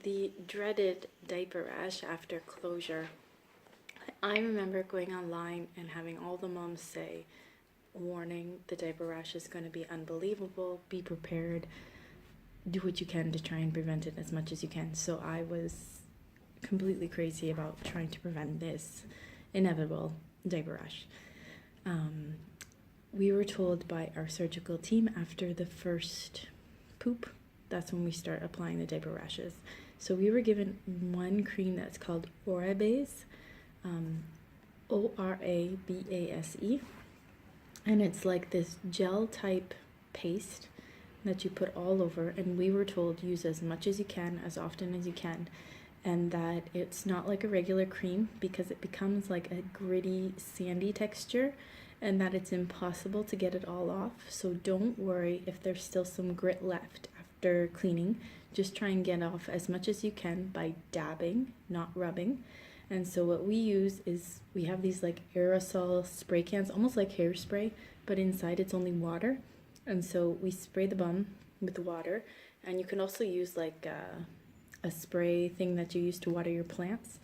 the dreaded diaper rash after closure. I remember going online and having all the moms say, warning, the diaper rash is going to be unbelievable, be prepared, do what you can to try and prevent it as much as you can. So I was completely crazy about trying to prevent this inevitable diaper rash. We were told by our surgical team after the first poop, that's when we start applying the diaper rashes. So we were given one cream that's called Orabase, Orabase, and it's like this gel type paste that you put all over, and we were told use as much as you can, as often as you can, and that it's not like a regular cream because it becomes like a gritty, sandy texture, and that it's impossible to get it all off. So don't worry if there's still some grit left after cleaning. Just try and get off as much as you can by dabbing, not rubbing. And so what we use is we have these like aerosol spray cans, almost like hairspray, but inside it's only water. And so we spray the bum with water, and you can also use like a spray thing that you use to water your plants,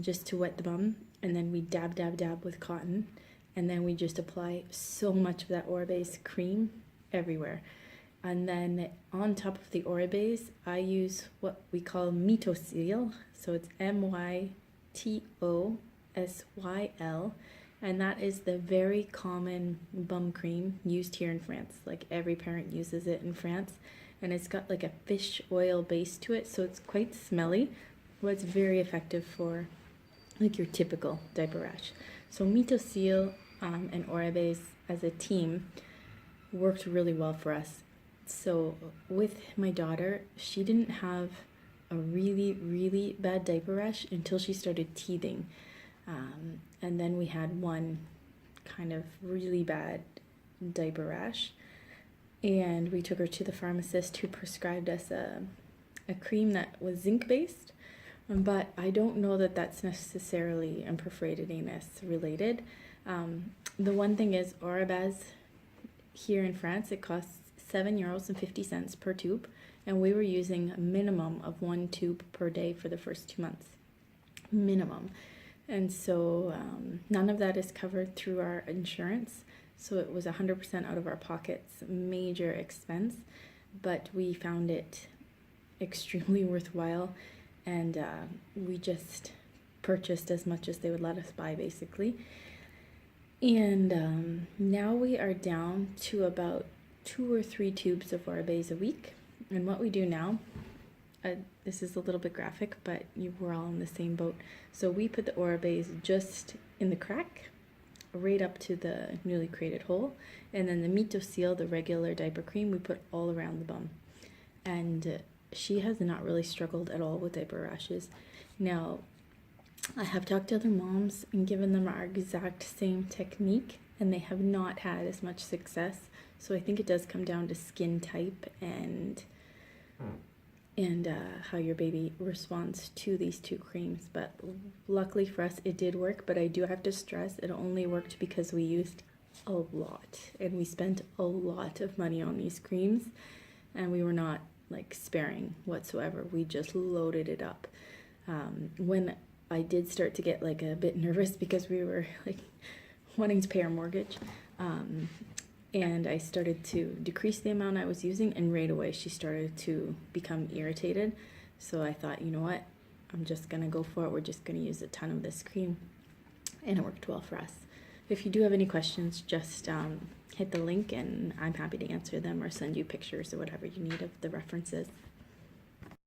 just to wet the bum. And then we dab with cotton, and then we just apply so much of that Orabase cream everywhere. And then on top of the Orabase, I use what we call Mitosyl. So it's MYTOSYL, and that is the very common bum cream used here in France. Like every parent uses it in France, and it's got like a fish oil base to it, so it's quite smelly, but it's very effective for like your typical diaper rash. So Mitosyl and Orabase as a team worked really well for us. So with my daughter, she didn't have a really bad diaper rash until she started teething, and then we had one kind of really bad diaper rash, and we took her to the pharmacist, who prescribed us a cream that was zinc based, but I don't know that that's necessarily perforated related. The one thing is Orabase here in France, it costs €7.50 per tube, and we were using a minimum of 1 tube per day for the first 2 months, minimum. And so none of that is covered through our insurance, so it was 100% out of our pockets, major expense, but we found it extremely worthwhile, and we just purchased as much as they would let us buy, basically. And now we are down to about 2 or 3 tubes of Orabase a week. And what we do now, this is a little bit graphic, but we're all in the same boat. So we put the Orabase just in the crack, right up to the newly created hole, and then the Mitosyl, the regular diaper cream, we put all around the bum. And she has not really struggled at all with diaper rashes. Now, I have talked to other moms and given them our exact same technique, and they have not had as much success. So I think it does come down to skin type and how your baby responds to these 2 creams. But luckily for us, it did work. But I do have to stress, it only worked because we used a lot, and we spent a lot of money on these creams, and we were not like sparing whatsoever. We just loaded it up. When I did start to get like a bit nervous because we were like wanting to pay our mortgage, and I started to decrease the amount I was using, and right away she started to become irritated. So I thought, you know what, I'm just gonna go for it. We're just gonna use a ton of this cream, and it worked well for us. If you do have any questions, just hit the link, and I'm happy to answer them or send you pictures or whatever you need of the references.